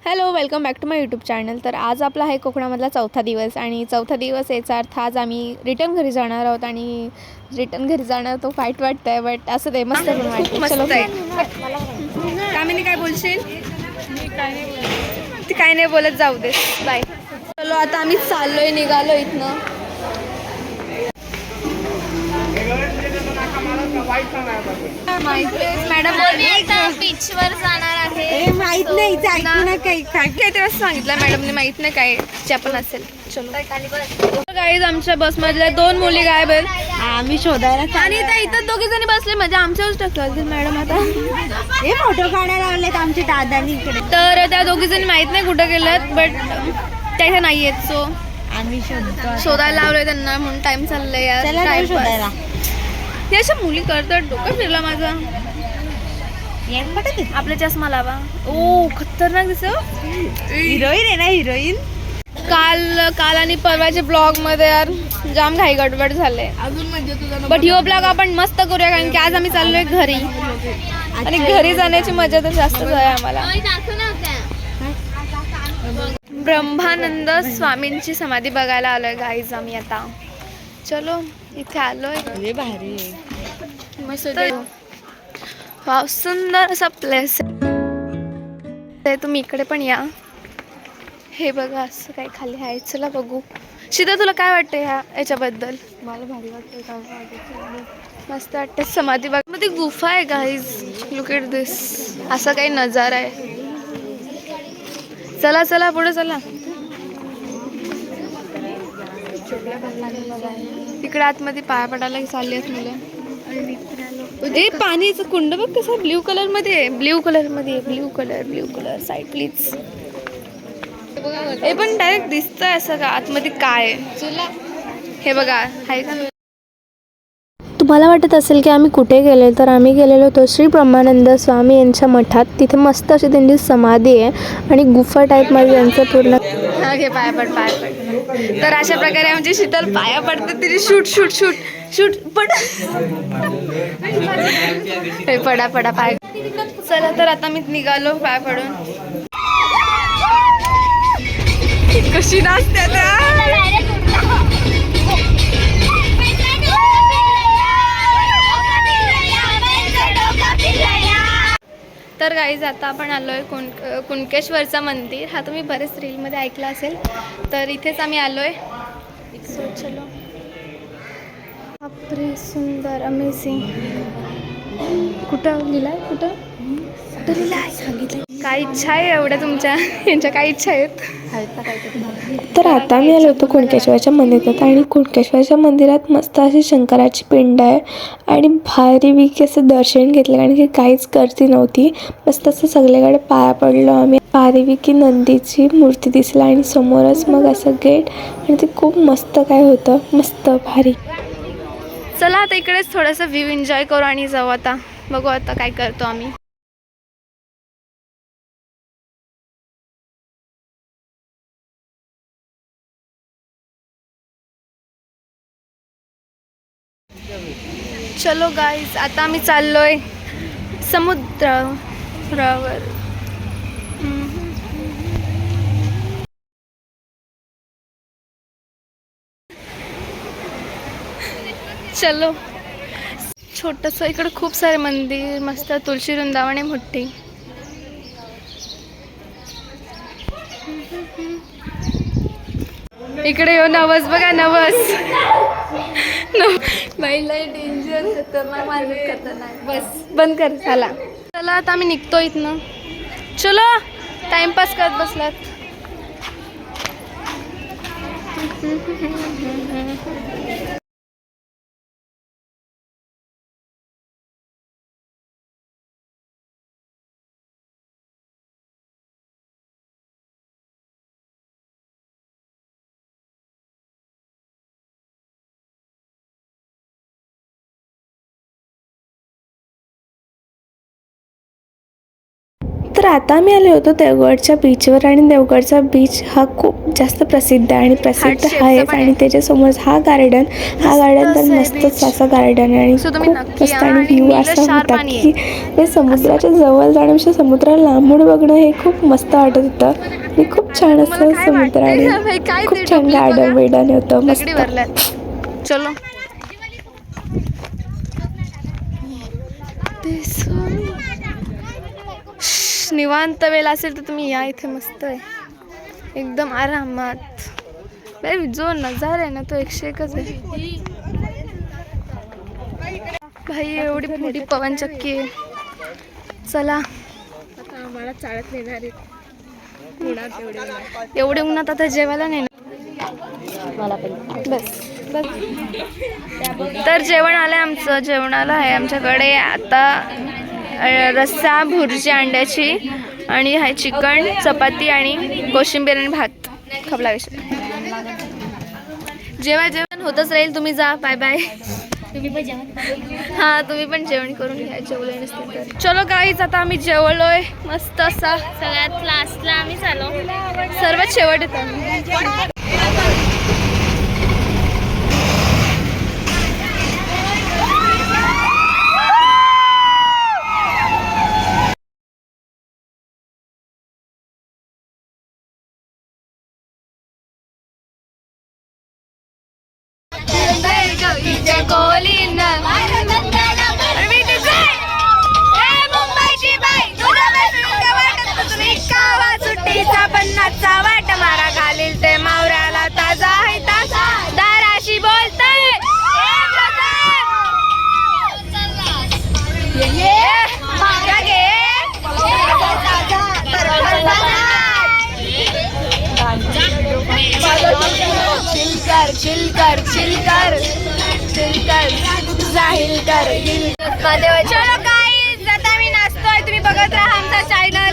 Hello, welcome back to my YouTube channel. तर आज आपला आहे कोकणामधला चौथा दिवस आणि चौथा दिवस याचा अर्थ आज आम्ही रिटर्न घरी जाणार आहोत आणि रिटर्न घरी जाणार तो फाईट वाटतं आहे, बट असं ते मस्त पण वाटतं. चलो कामिनी काय बोलशील? ती काय नाही बोलत, जाऊ दे, बाय. चलो आता आम्ही चाललोय, निघालो इथनं. मॅडम बीचवर जाणार आहे. माहित नाही काही तेव्हा सांगितलं मॅडमने, माहित नाही काय जे पण असेल. चलो गाईज, आमच्या बसमधल्या 2 मुली गायब आहेत. आम्ही शोधायला आणि इथं 2 जणी बसले, म्हणजे आमच्यावरच टाकलं मॅडम. आता हे फोटो काढायला लावलेत आमच्या दादानी इकडे. तर त्या 2 जणी माहित नाही कुठं गेल्यात, बट त्या इथे नाही आहेत. सो आम्ही शोधायला लावलंय त्यांना, म्हणून टाइम चाललाय यार. शोधायला हे अशा मुली करतात, डोकं फिरला माझा. आपला चष्मा लावा. ओ खतरनाक दिसत, हिरोईन आहे ना, हिरोईन. काल आणि परवाच्या ब्लॉग मध्ये यार जाम घाई गडबड झाले अजून, म्हणजे तुझा. बट ह्यो ब्लॉग आपण मस्त करूया, कारण की आज आम्ही चाललोय घरी आणि घरी जाण्याची मजा तर जास्तच आहे आम्हाला. ब्रह्मानंद स्वामींची समाधी बघायला आलोय गाईज आम्ही आता. चलो इथे आलोय, भारी मस्त. वाव, सुंदर असा प्लेस आहे. तुम्ही इकडे पण या. हे बघा असं काय खाली आहे. चला बघू. शीता, तुला काय वाटतं याच्याबद्दल? मला भारी वाटतं. मस्त वाटतं. समाधी बघ, मध्ये गुफा आहे गाईज. Look at this. असा काही नजारा आहे. चला चला पुढे चला. इकडे आतमध्ये पाया पडायला चालली आहेत मुलं. ए, पाणीचं कुंड बघ कसं ब्ल्यू कलर मध्ये आहे. Blue colour side please. हे पण डायरेक्ट दिसतंय असं का आतमध्ये काय आहे. हे बघा, आहे का? तुम्हाला वाटत असेल की आम्ही कुठे गेलो, तर आम्ही गेलेलो होतो श्री ब्रह्मानंद स्वामी यांच्या मठात. तिथे मस्त अशी त्यांची समाधी आहे आणि गुफा टाईपमध्ये त्यांचं पूर्ण. घे पाया पड. तर अशा प्रकारे आमची शीतल पाया पडते. तिथे शूट पड. हे पडा पाय. चला तर आता मी निघालो पाय पडून. कशी नाचते त्या. तर गाईज, आता आपण आलोय कुणकेश्वरचं मंदिर. हा तुम्ही बरेच रीलमध्ये ऐकला असेल, तर इथेच आम्ही आलोय. सो चलो. बापरे, सुंदर, अमेझिंग. कुठं लिहिलंय? कुठं लिहिलंय? सांगितलं. काय इच्छा आहे एवढ्या तुमच्या? यांच्या काय इच्छा आहेत? तर आता मी आलो होतो कुणकेश्वरच्या मंदिरात आणि कुणकेश्वरच्या मंदिरात मस्त अशी शंकराची पिंड आहे आणि भारीपैकी असं दर्शन घेतलं, कारण की काहीच गर्दी नव्हती. मस्त असं सगळीकडे पाया पडलो आम्ही. भारीपैकी नंदीची मूर्ती दिसली आणि समोरच मग असं गेट, आणि ते खूप मस्त काय होतं, मस्त भारी. चला आता इकडेच थोडंसं व्ह्यू एन्जॉय करू आणि जाऊ. आता बघू आता काय करतो आम्ही. चलो गाईज, आता आम्ही चाललोय समुद्रावर. चलो. छोटंसं इकडे खूप सारे मंदिर, मस्त तुळशी वृंदावन आहे मोठी. इकडे येऊ. नवस बघा, नवस. महिला डेंजर, खतरनाक, माझं खतरनाक. बस बंद कर. चला आता आम्ही निघतो इथनं. चलो, टाइमपास करत बसलात. तर आता आम्ही आलो होतो देवगडच्या बीचवर आणि देवगडचा बीच हा खूप जास्त प्रसिद्ध आहे आणि प्रसिद्ध शेपचं आहेच. पण आणि आहे. त्याच्यासमोर हा गार्डन तर असं आहे मस्तच beach. असं गार्डन आहे आणि So तुम्ही खूप नक्की मस्त या आणि आणि व्ह्यू असा नीलक्षार होता पाणी की आहे. ते समुद्राच्या जवळ जाण्यापेक्षा समुद्राला लांबून बघणं हे खूप मस्त वाटत होतं. आणि खूप आता छान तुम्हाला असं काय समुद्र वाटतंय आणि ना बाई, काय ते खूप छान डुबलीत बघा. गार्डन होतं दगडी मस्त. भरल्यात. चलो निवांत वेळ असेल तर तुम्ही या, इथे मस्त आहे एकदम आरामात. बाई जो नजारा आहे ना तो 101च आहे भाई. एवढी मोठी पवनचक्की आहे. चला आता आम्हाला चालत नेणार एवढे उन्हात आता जेवायला नाही ना. बस बस. तर जेवण आलं आमचं. जेवणाला आहे आमच्याकडे आता रस्सा भुर्जी अंड्याची आणि आहे चिकन, चपाती आणि कोशिंबीर आणि भात. खपला विषय. जेवण होतच राहील. तुम्ही जा. Bye bye. हां तुम्ही पण जेवण करून घ्या. जेवले नसतील तर. चलो गाईज आता आम्ही जेवलोय मस्त असा. सगळ्यात लास्टला आम्ही चालू. सर्वात शेवट येतो आम्ही. वाट मारा घालील ते मावऱ्याला ताजा आहे ताजा दाराशी बोलतय चिलकर चिलकर चिलकर चिलकर जाहील कर. चलो गाईज आता मी नाचतोय. तुम्ही बघत राहा आमचा चॅनल.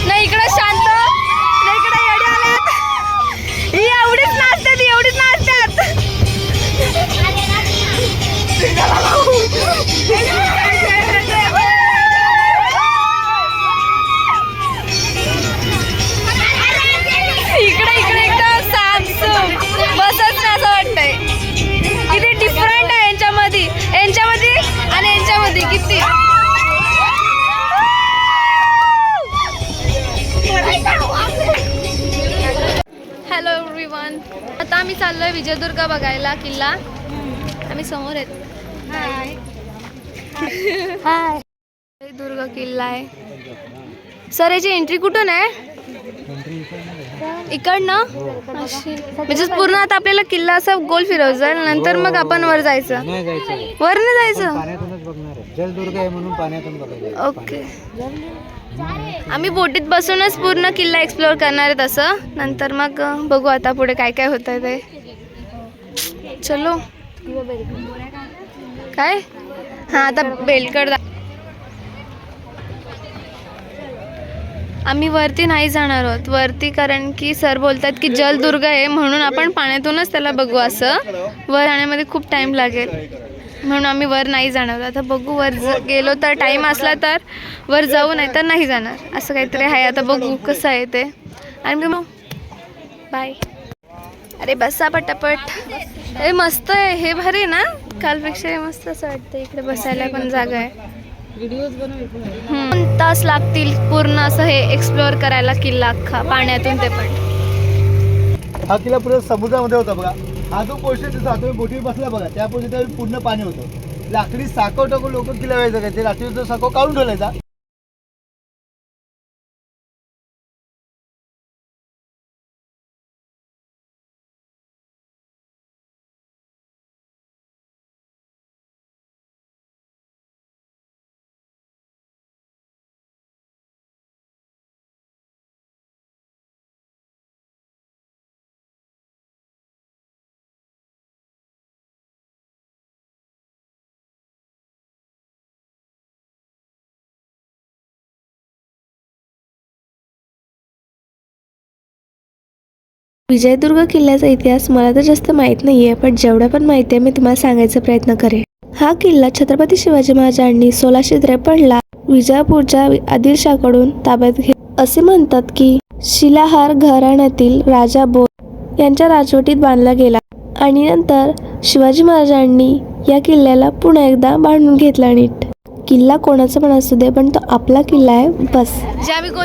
नाही इकडे शांत. नाही इकडे येडे आलेत. ही एवढीच नाचते. ती एवढीच नाचतात. इकडे इकडे एकदम सामसूम बसच नाही असं वाटतंय. किती डिफरंट आहे यांच्यामध्ये आणि यांच्यामध्ये किती. Hello everyone. आता आम्ही चाललोय विजयदुर्ग बघायला किल्ला. आम्ही समोर आहेत. हाय. विजयदुर्ग किल्ला आहे. सर याची एंट्री कुठून आहे? इकडनं अशी म्हणजे पूर्ण आता आपल्याला किल्ला असा गोल फिरवायचा नंतर मग आपण वर जायचं. वर नाही जायचं. पाण्यातूनच बघणार आहे. जलदुर्ग आहे म्हणून पाण्यातून बघायचं. ओके. आम्ही बोटीत बसूनच पूर्ण किल्ला एक्सप्लोअर करणार आहे तसं. नंतर मग बघू आता पुढे काय काय होत आहे ते. चलो काय. हां आता बेलकड. आम्ही वरती नाही जाणार आहोत वरती कारण की सर बोलतात की जलदुर्ग आहे म्हणून आपण पाण्यातूनच त्याला बघू. असं वर जाण्यामध्ये खूप टाईम लागेल म्हणून आम्ही वर नाही जाणार. आता बघू वर गेलो तर टाईम असला तर वर जाऊ नाही तर नाही जाणार असं काहीतरी आहे. आता बघू कसं आहे ते. आणि मग बाय. अरे बसा पटापट. हे मस्त आहे. हे भारी ना कालपेक्षा हे मस्त असं वाटतं. इकडे बसायला पण जागा आहे. 2 तास लागतील पूर्ण असं हे एक्सप्लोअर करायला किल्ला अख्खा पाण्यातून ते पण. हा किल्ला पुढे समुद्रामध्ये होता बघा. हा जो पोर्शन दिसतो तुम्ही बोटीवर बसला बघा त्या पोर्शन पूर्ण पाणी होतं. लाकडी साखव टाकून लोक किल्ला व्हायचं. ते लाकडीचा साखव काढून ठेवायचा विजयदुर्ग किल्ल्याचा इतिहास मला तर जास्त माहीत नाही आहे, पण जेवढं पण माहिती आहे मी तुम्हाला सांगायचा प्रयत्न करेन. हा किल्ला छत्रपती शिवाजी महाराजांनी 1653ला विजापूरच्या आदिलशाहाकडून ताब्यात घेतला. असे म्हणतात की शिलाहार घराण्यातील राजा बोध यांच्या राजवटीत बांधला गेला आणि नंतर शिवाजी महाराजांनी या किल्ल्याला पुन्हा एकदा बांधून घेतला नीट. किल्ला कोणाचा पण असू दे, पण तो आपला किल्ला आहे बस.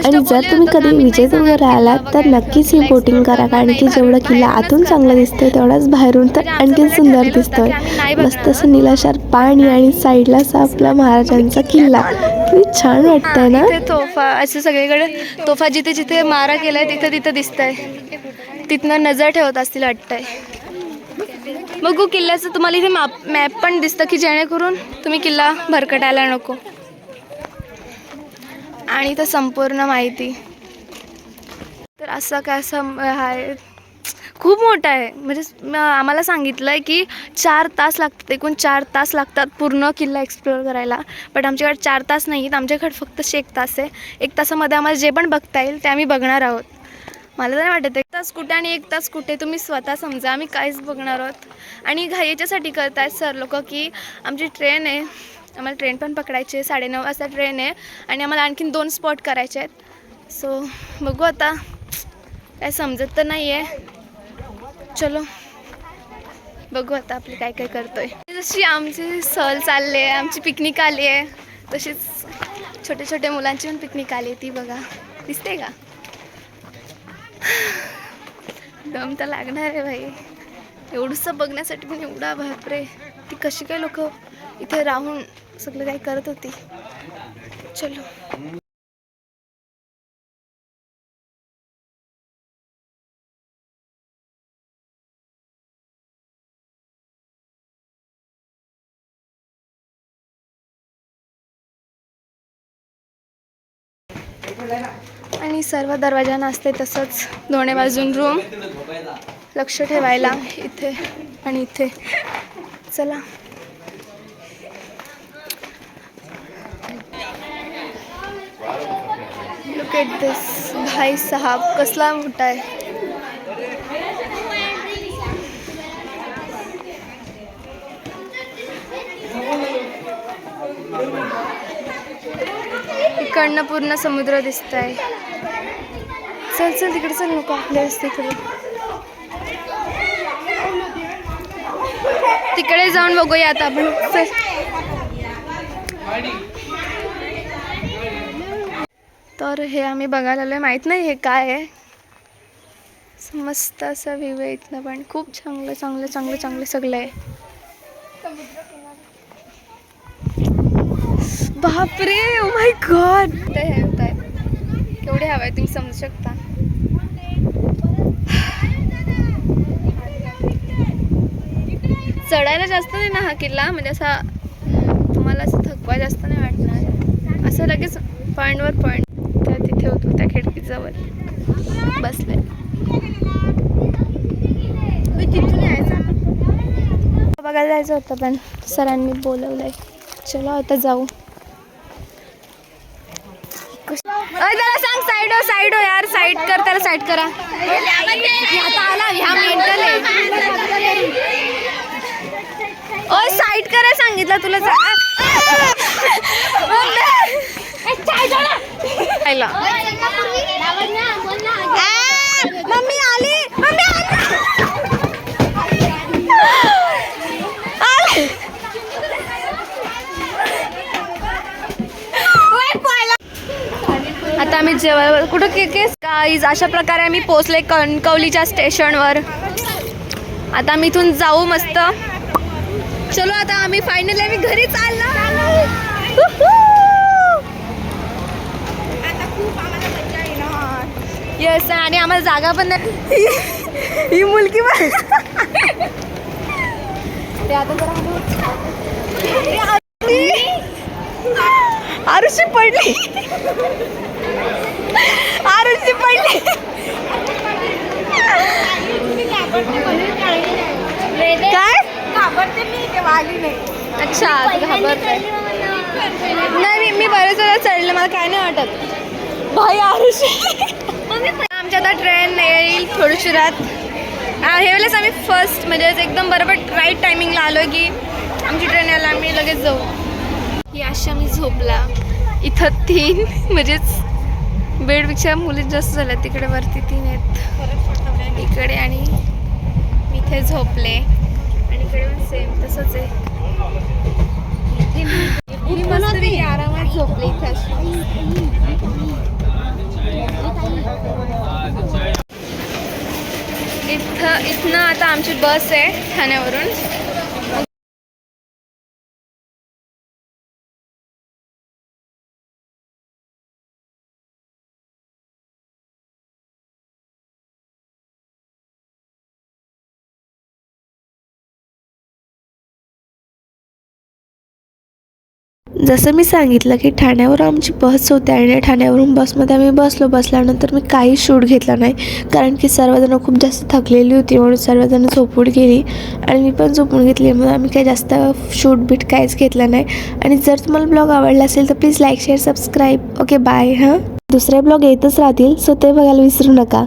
आणि जर तुम्ही कधी विजयदुर्ग आलात तर नक्कीच ही बोटिंग करा, कारण की जेवढा किल्ला आतून चांगला दिसतोय तेवढाच बाहेरून तर आणखीन सुंदर दिसतोय. मस्त असं निलाशार पाणी आणि साईडला असा आपला महाराजांचा किल्ला. किती छान वाटतंय ना. इथे तोफा असं सगळीकडे तोफा जिथे जिथे मारा केलाय तिथे तिथे दिसतंय. तिथनं नजर ठेवत असतील वाटतंय. बघू किल्ल्याचं तुम्हाला इथे मॅप पण दिसतं की जेणेकरून तुम्ही किल्ला भरकटायला नको. आणि इथं संपूर्ण माहिती. तर असं काय असं आहे, खूप मोठा आहे. म्हणजे आम्हाला सांगितलं आहे की 4 तास लागतात, एकूण 4 तास लागतात पूर्ण किल्ला एक्सप्लोअर करायला. बट आमच्याकडे 4 तास नाही आहेत, आमच्याकडे फक्त 1 तास आहे. 1 तासामध्ये आम्हाला जे पण बघता येईल ते आम्ही बघणार आहोत. मला नाही वाटत 1 तास कुठे आणि 1 तास कुठे, तुम्ही स्वतः समजा. आम्ही काहीच बघणार आहोत. आणि घाई याच्यासाठी करतायत सर लोक की आमची ट्रेन आहे, आम्हाला ट्रेन पण पकडायची आहे. 9:30 वाजता ट्रेन आहे आणि आम्हाला आणखीन 2 स्पॉट करायचे आहेत. सो बघू आता, काय समजत तर नाही आहे. चलो बघू आता आपली काय काय करतोय. जशी आमची सहल चालली आहे, आमची पिकनिक आली आहे, तशीच छोटे छोटे मुलांची पण पिकनिक आली आहे. ती बघा, दिसते का? दम तर लागणार आहे भाई, एवढंसं बघण्यासाठी पण एवढा. बापरे, ती कशी काय लोक इथे राहून सगळं काय करत होती. चलो आणि सर्व दरवाजांना असते तसंच दोन्ही बाजून रूम. लक्ष ठेवायला इथे आणि इथे. चला लुक एट दिस. भाई साहब कसला मोठा आहे. इकडनं पूर्ण समुद्र दिसतंय. चल चल तिकडे चल, नको आपल्या तिकडे. तिकडे जाऊन बघूया आता आपण. चल. तर हे आम्ही बघायला आलोय, माहित नाही हे काय आहे. मस्त असा व्ह्यू आहे इथनं पण. खूप चांगलं चांगलं चांगलं चांगलं सगळं आहे. बापरे, ओ माय गॉड. ते हे होत आहे, केवढे हवे तुम्ही समजू शकता. चढायला जास्त नाही ना हा किल्ला, म्हणजे असा तुम्हाला असं थकवा जास्त नाही वाटणार. असं लगेच पॉईंटवर पॉईंट. त्या तिथे होतो त्या खिडकीजवळ बसले. बघायला जायचं होतं पण सरांनी बोलवलंय. चलो आता जाऊ. त्याला सांग साईड हो, साईड हो यार, साईड कर, त्याला साईड करा. आता आला ह्या मेंटल आहे. ओय साईड करा सांगितलं तुला. मम्मी आली, मम्मी आता आम्ही जेवायला कुठं केस गाईज. अशा प्रकारे आम्ही पोचले कणकवलीच्या स्टेशनवर. आता आम्ही इथून जाऊ मस्त. चलो आता आम्ही फायनली आम्ही घरी चाललो. येस, आणि आम्हाला जागा पण नाही. ही मुलगी पण आरुषी पडली, आरुषी पडली. काय घाबरते मी, ते वाली नाही. अच्छा घाबरते नाही मी बरेच वेळा चढले, मला काय नाही वाटत. भाई आरुषी. आमच्या आता ट्रेन येईल थोड्याच वेळात. ह्यावेळेस आम्ही फर्स्ट म्हणजे एकदम बरोबर राईट टायमिंगला आलो आहे की आमची ट्रेन यायला आम्ही लगेच जाऊ. ही अशा मी झोपला. इथं 3 म्हणजेच बेडपेक्षा मुली जास्त झाल्या. तिकडे वरती 3 आहेत इकडे आणि मी इथे झोपले आणि इकडे पण सेम तसंच आहे. मी मस्तपैकी आरामात झोपले इथनं आता आमची बस आहे ठाण्यावरून. जसं मी सांगितलं की ठाण्यावर आमची बस होती आणि ठाण्यावरून बसमध्ये आम्ही बसल्यानंतर मी काही शूट घेतला नाही, कारण की सर्वजण खूप जास्त थकलेली होती म्हणून सर्वजण झोपून गेली आणि मी पण झोपून घेतली. म्हणून आम्ही काही जास्त शूट बीट काहीच घेतलं नाही. आणि जर तुम्हाला ब्लॉग आवडला असेल तर please like share subscribe. Okay bye. हां, दुसरे ब्लॉग येतच राहतील, सो ते बघायला विसरू नका.